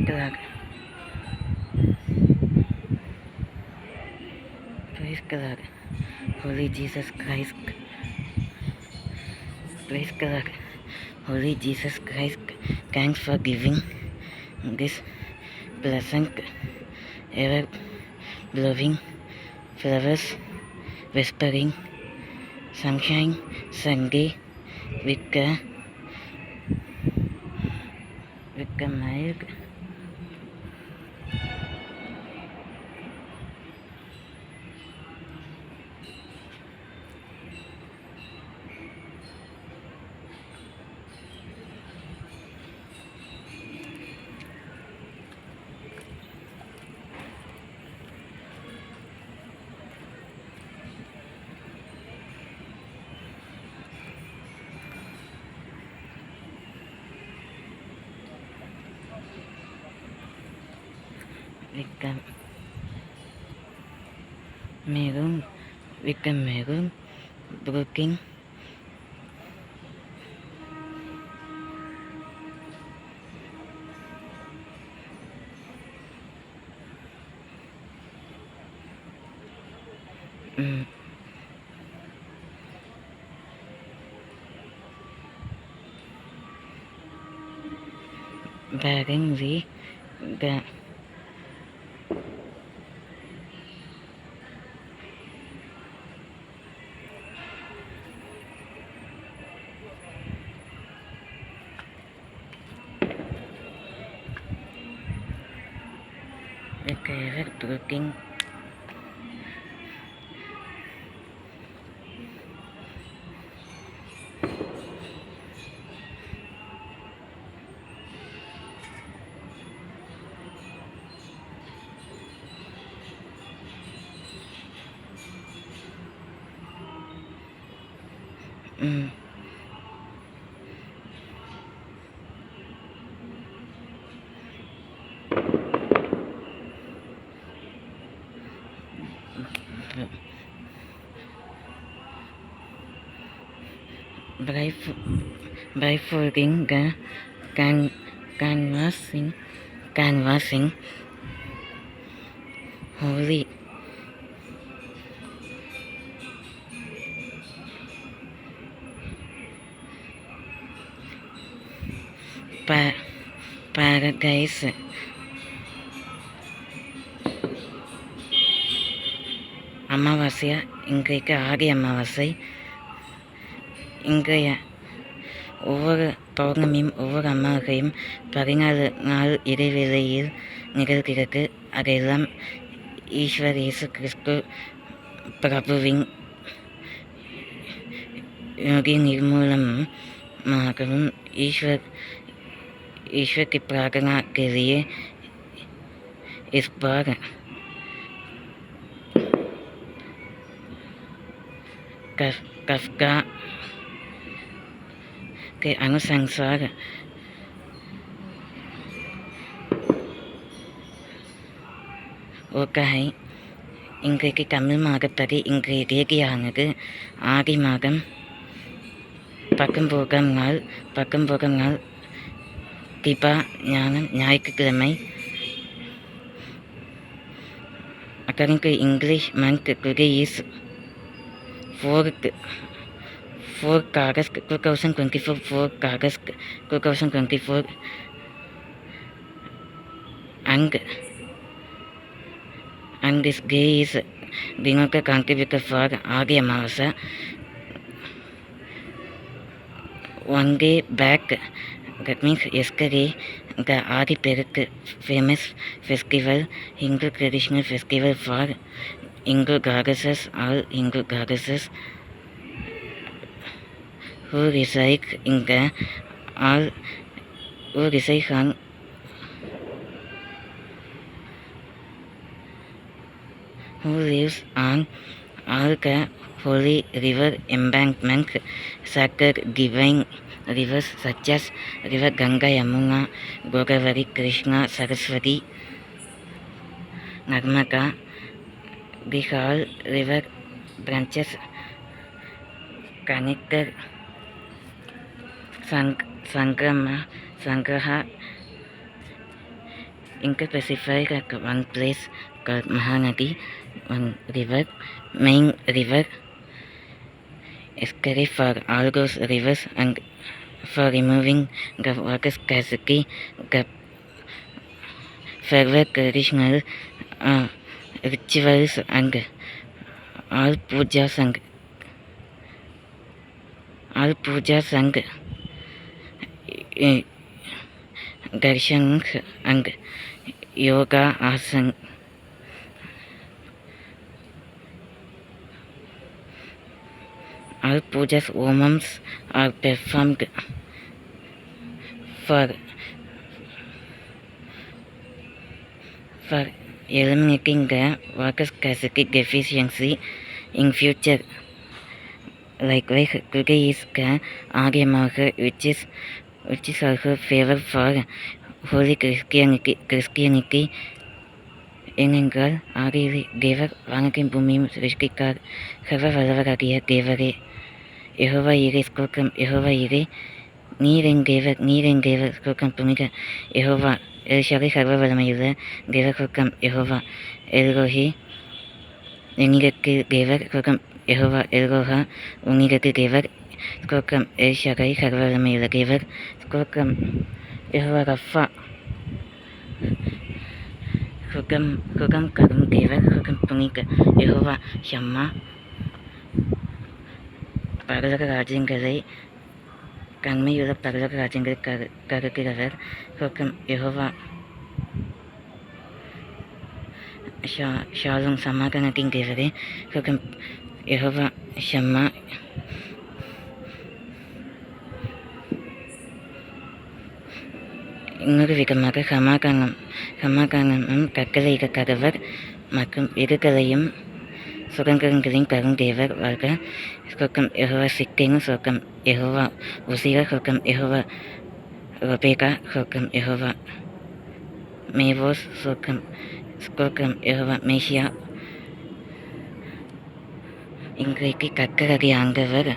God. Praise God. Holy Jesus Christ. Praise God. Holy Jesus Christ. Thanks for giving this pleasant, ever blowing flowers, whispering sunshine Sunday with a mild with a maroon broken bearing the ever broken folding the canvassing holy paradise அமாவாசையா இன்றைக்கு ஆடி அமாவாசை. இன்றைய ஒவ்வொரு பௌர்ணமியும் ஒவ்வொரு அமாவாசையும் 14 நாள் இடைவேளையில் நிகழ்கிறது. அதையெல்லாம் ஈஸ்வர் இயேசு கிறிஸ்து பிரபுவின் யோகி निर्मूलमाகவும் ईश्वर की प्रार्थना के लिए इस बार कफ्का के अनुसार होता है. இன்றைக்கு தமிழ் மாதப்படி இன்றைய தேதியானது ஆடி மாதம் 19 நாள் கிபா ஞாயிற்றுக்கிழமை. According to English month, today is 4th August 2024, and this day is Dinoka contributor for Adi Amavasa. One day back, that means yesterday, the Adi Perak famous festival, Hindu traditional festival for Hindu goddesses, all Hindu goddesses who reside on who lives on all the holy river embankment, sacred divine rivers such as River Ganga, Yamuna, Godavari, Krishna, Saraswati, Narmada. These all river branches connected Sangraha Inca-Pacific one place called Mahanadi, one river, main river, scary for all those rivers and for removing the water scarcity, the further traditional rituals and all pujas and darshans and yoga asana. All pujas homams are performed for eliminating the water scarcity deficiency in future. Likewise, today is the Aryamaha, which is also favored for Holy Christianity. ஏனென்றால் ஆதி தேவர் வானத்தின் பூமியும் சிருஷ்டித்தார். சர்வ வல்லவராகிய தேவரே, யெகோவா ஈரே, ஸ்தோத்திரம். யெகோவா ஈரே, நீரென் தேவர், ஸ்தோத்திரம். புனித யெகோவா எல்ஷாடை, சர்வ வல்லமையுள்ள தேவர், ஸ்தோத்திரம். யெகோவா எல்ரோஹி, எண்ணிலக்கு தேவர், ஸ்தோத்திரம். யெகோவா எல்ரோஹா, உன்னிலக்கு தேவர், ஸ்தோத்திரம். எல்ஷாடை, சர்வ வல்லமையுள்ள தேவர், ஸ்தோத்திரம். யெகோவா ரஃபா, சுகம் கரும் தேவர், சுகம் புனித யெகோவா ஷம்மா, பரலோக ராஜ்யங்களை கண்மையுள்ள பரலோக ராஜ்யங்களை கருக்கிறவர், சுகம் யெகோவா ஷாலும், சமாதானத்தின் தேவரே, சுகம் யெகோவா ஷம்மா. இன்னொரு விதமாக சமாதானமும் கட்டளையிடத்தக்கவர் மற்றும் எதிர்களையும் சுதந்திரங்களையும் தரும் தேவர் வாழ்க. சொர்க்கம் யெகோவா சிக்கேனு, சொர்க்கம் யெகோவா உசியா, சொர்க்கம் யெகோவா ரொபேகா, சொர்க்கம் யெகோவா மேவோஸ், சொர்க்கம் யெகோவா மேசியா. இன்றைக்கு கட்டளை ஆண்டவர்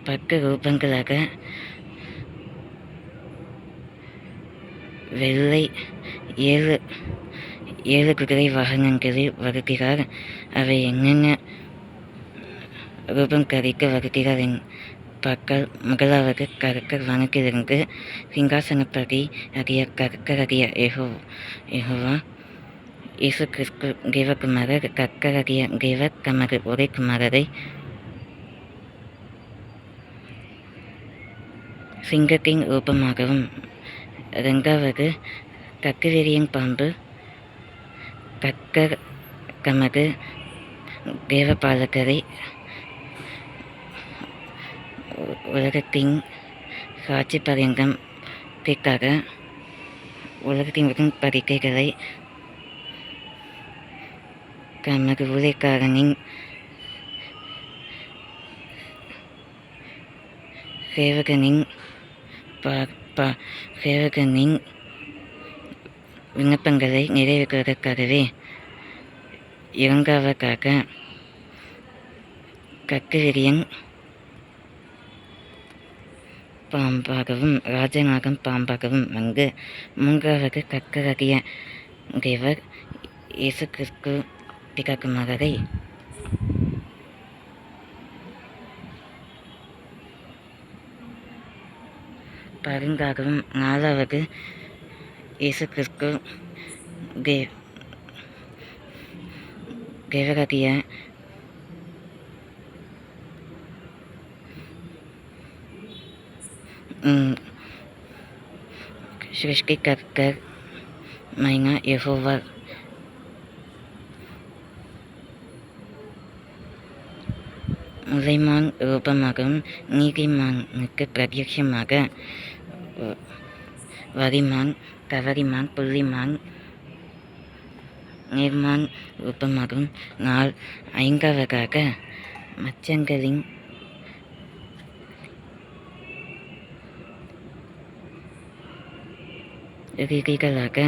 பக்க ரூபங்களாக வெள்ளை ஏழு குதிரை வாகனங்களில் வருகிறார். அவை என்னென்ன ரூபம் கறிக்க வருகிறார் பார்த்தால், முதலாவது கர்த்தர் வானத்திலிருந்து சிங்காசனப்படி ஆகிய கர்த்தராகிய யெகோவா இயேசு கிறிஸ்து தேவகுமாரர். கர்த்தராகிய தேவர் தமது ஒரே குமாரரை சிங்கத்தின் ரூபமாகவும், இரண்டாவது கக்கவிரியன் பாம்பு. கர்த்தர் தமது தேவபாலகரை உலகத்தின் சாட்சி பரியந்தத்திற்காக உலகத்தின் உடன்படிக்கைகளை தமது ஊழியக்காரனின் சேவகனின் விண்ணப்பங்களை நிறைவேற்றுவதற்காகவே. இரண்டாவதாக கக்கவிரியன் பாம்பாகவும் ராஜநாகம் பாம்பாகவும் வந்து, மூன்றாவது கர்த்தராகிய தேவர் இயேசு கிறிஸ்து பிதாகுமாரரை பருந்தாகவும், நாலாவது இயேசு கிறிஸ்து தேவராகிய சிருஷ்டிகர்த்தர் மைனா யெகோவா முலைமான் ரூபமாகவும், நீதிமானுக்கு பிரத்யட்சமாக வரிமான், தவறிமான், புள்ளிமான், நீர்மான் ரூபமாகவும், ஐந்தாவதாக மச்சங்களின் ரீதிகளாக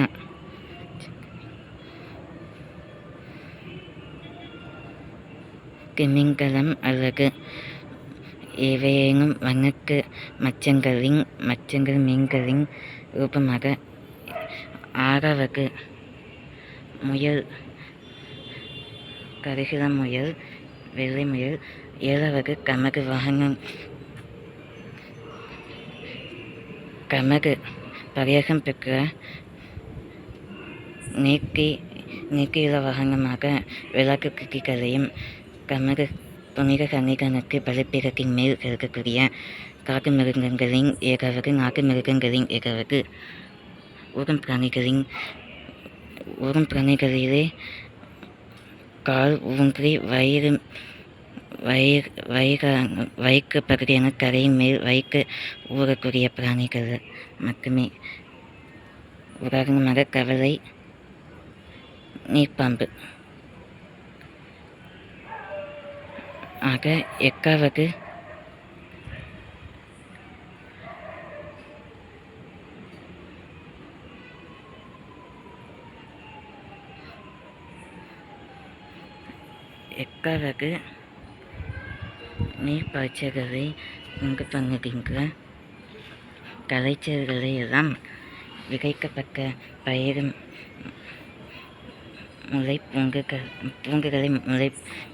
திமிங்கலம் அல்லது ஏவேனும் வண்ணக்கு மச்சங்கள் மீன்களின் ரூபமாக. 6வது முயல், கருகிற முயல், வெள்ளை முயல். 7வது கமகு வாகனம். கமகு பரியகம் பெற்ற நீக்கிற வாகனமாக விளக்கு குட்டிகளையும் கமகு புனித கன்னிகனுக்கு பலிப்பீடத்தின் மேல் இருக்கக்கூடிய காட்டு மிருகங்களின் 7வது நாட்டு மிருகங்களின் 7வது ஊரும் பிராணிகளிலே கால் ஊன்றி வயிற்று பகுதியான தரையின் மேல் வைக்க ஊறக்கூடிய பிராணிகள் மட்டுமே. உதாரணமாக கவலை, நீர்ப்பாம்பு. ஆக 8வது நீர்ப்பாய்ச்சல்களை உண்டு பண்ணுகின்ற கலைச்சல்களை எல்லாம் விதைக்கப்பட்ட பயிர் பூங்குகளை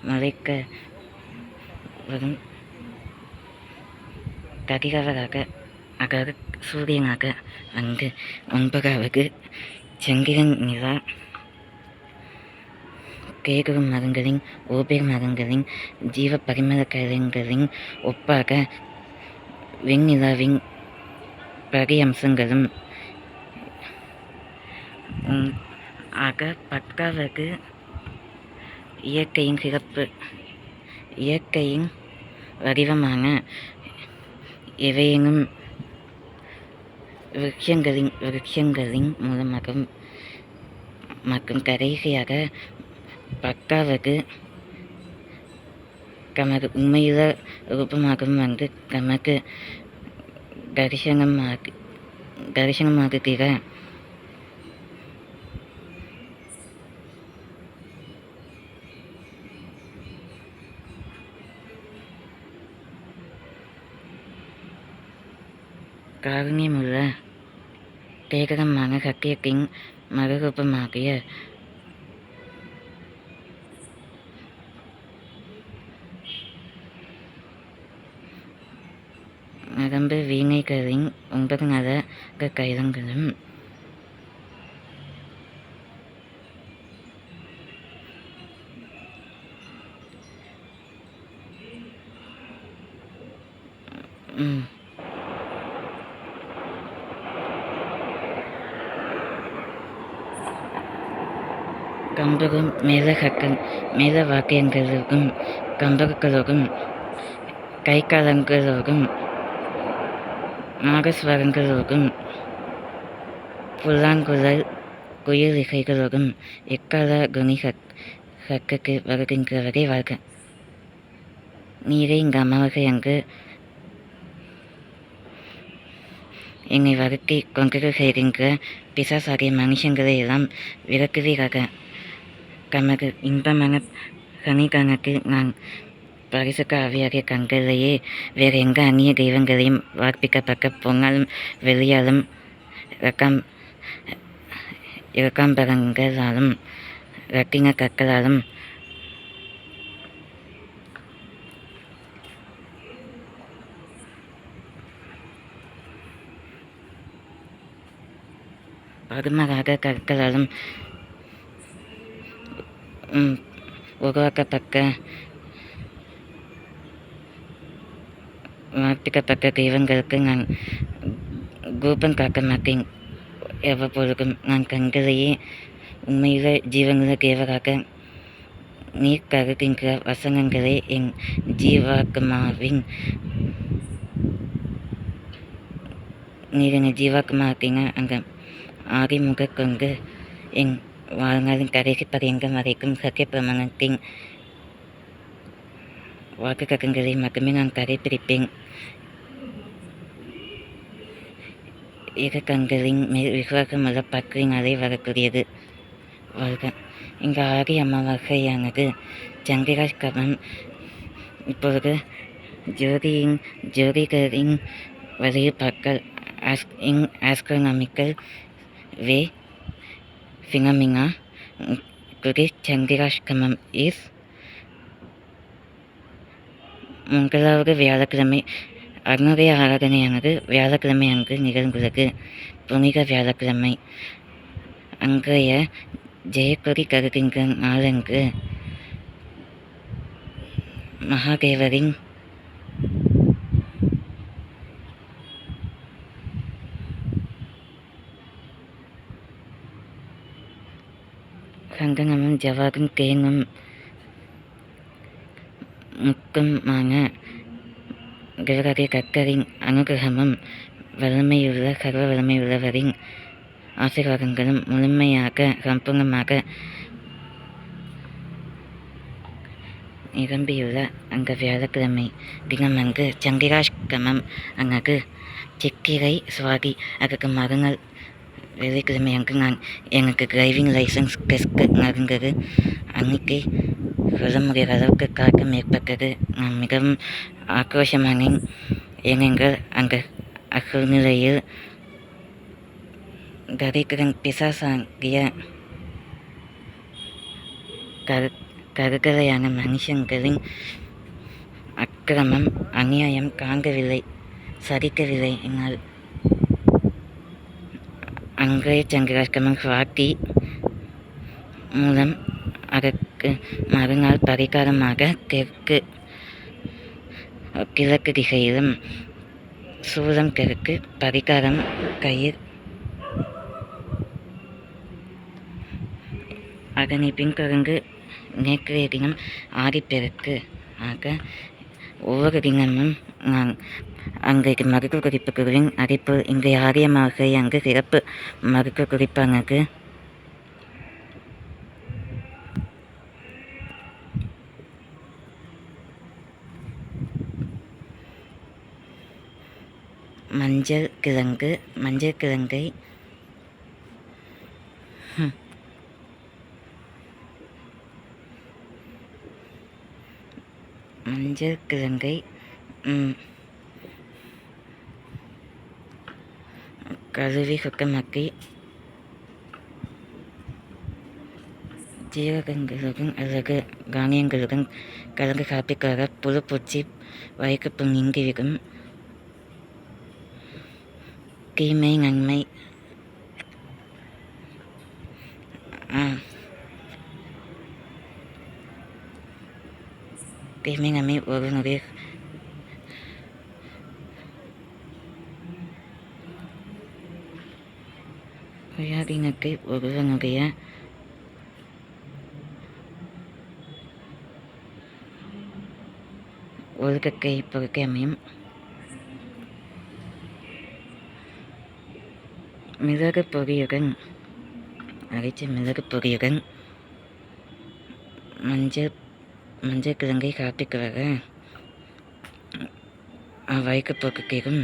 முளைக்க வரும் கதிரவராக அகர சூரியனாக வந்து 9வது சந்திரன் நிலா, கேதுரு மரங்களின் ஓபேர் மரங்களின் ஜீவ பரிமள கலைகளின் ஒப்பாக வெண்ணிலாவின் பரி அம்சங்களும். ஆக 10வது இயற்கையின் சிறப்பு. இயற்கையின் வடிவமான எவையேனும் விருட்சங்களின் மூலமாக. மற்றும் கடைசியாக 10வது கமகு உண்மையுள்ள ரூபமாகவும் வந்து கமகு தரிசனமாகுகிற காரணியமுள்ள தேகரமான சத்தியத்தின் மறுரூபமாகிய நரம்பு வீணைகளின் 9 நரக கைலங்களும். கம்பரும் மேல வாக்கியங்களுக்கும் கம்பர்களோடும் கைக்காலங்களோடும் நாகஸ்வரங்களோடும் புல்லாங்குழல் குயில் இசைகளோடும் எக்கால குனி சக்கக்கு வருகின்றவரை வாழ்க. நீரே இங்கு அமாவாசை அங்கு என்னை வருத்தி கொங்கு செய்கின்ற பிசாசாகிய மனுஷங்களை எல்லாம் விளக்குவீராக. கமகு இன்பமான கனிகனுக்கு நான் பரிசுக்க ஆவியாகிய கண்களையே வேறு எங்க அந்நிய தெய்வங்களையும் வார்ப்பிக்கப்பட்ட பொன்னாலும் வெளியாலும் இறக்காம்பரங்களாலும் இரத்தின கற்களாலும் பதுமராக கற்களாலும் உருவாக்கப்பட்ட வார்ப்பிக்கப்பட்ட தெய்வங்களுக்கு நான் கோபம் காக்க மாட்டேன். எவ்வப்பொழுதும் நான் கண்களையே உண்மையுள்ள ஜீவனுள்ள தேவராக நீர் கருகின்ற வசனங்களே என் ஜீவாத்மாவின் நீர் என்னை ஜீவாத்மாக்கின அந்த ஆதிமுக கொண்டு என் வாழ்நாளின் கடைசி பரியங்கம் வரைக்கும் சத்திய பிரமாணத்தின் வாக்கு கக்கங்களை மட்டுமே நான் கடைபிடிப்பேன். இரு கண்களின் மேல் விசுவாசமுள்ள பற்றினாலே வரக்கூடியது வாழ்க. இந்த ஆதி அமாவாசையானது சந்திராஷ்டமம் இப்பொழுது ஜோதிடரின் வழிபாக்கள் astronomical way phenomena today சந்திராஷ்டமம் is முதலாவது வியாழக்கிழமை அருணோதய ஆராதனையானது வியாழக்கிழமை அன்று நிகழ்ந்துள்ளது. புனித வியாழக்கிழமை அன்றைய ஜெயக்கொடி கருதுகின்ற நாளன்று மகாதேவரின் சந்தனமும் ஜவாதும் தேனும் முத்துமான கிரகதி கர்த்தரின் அனுகிரகமும் சர்வ வலிமையுள்ளவரின் ஆசீர்வாதங்களும் முழுமையாக சம்பூர்ணமாக நிரம்பியுள்ள அந்த வியாழக்கிழமை தினமன்று சந்திராஷ்டமம் அன்று சித்திரை சுவாதி அதுக்கு மறுநாள் வெள்ளிக்கிழமை அன்று நான் எனக்கு டிரைவிங் லைசன்ஸ் டெஸ்ட் நடந்தது. அன்னைக்கு சொல்ல முடியாத அளவுக்கு காக்கம் ஏற்பட்டது. நான் மிகவும் ஆக்ரோஷமானேன். ஏனென்றால் அந்த அசூழ்நிலையில் தரித்திரன் பிசாசாகிய கருகலையான மனுஷங்களின் அக்கிரமம் அநியாயம் தாங்கவில்லை, சகிக்கவில்லை. என்னால் அன்றைய சந்திராஷ்டமம் சுவாதி மூலம் அதற்கு மறுநாள் பரிகாரமாக கிழக்கு திசையிலும் சூலம் தெற்கு பரிகாரம் கயிர் அதனை பின்தொடர்ந்து நேற்றைய தினம் ஆடிப்பெருக்கு ஆக ஒவ்வொரு தினமும் நான் அன்றைக்கு மருத்துவ குறிப்புகளின் அறிப்பு இன்றைய ஆரிய மாசை அங்கு சிறப்பு மருத்துவ குறிப்பானது. மஞ்சள் கிழங்கை கழுவி சுத்தமாக்கி ஜீரகங்களுடன் அல்லது தானியங்களுடன் கலந்து சாப்பிட்டாக புழு பூச்சி வயிற்று நீங்கிவிடும். தீமை நன்மை ஒரு நொடி சுயாதீனத்தை ஒருவனுடைய ஒழுக்கத்தை பொறுத்து அமையும். மிளகு பொடியுடன் அரைச்ச மிளகு பொடியுடன் மஞ்சள் கிழங்கை சாப்பிட்டு வர வயிற்றுப்போக்குக்கும்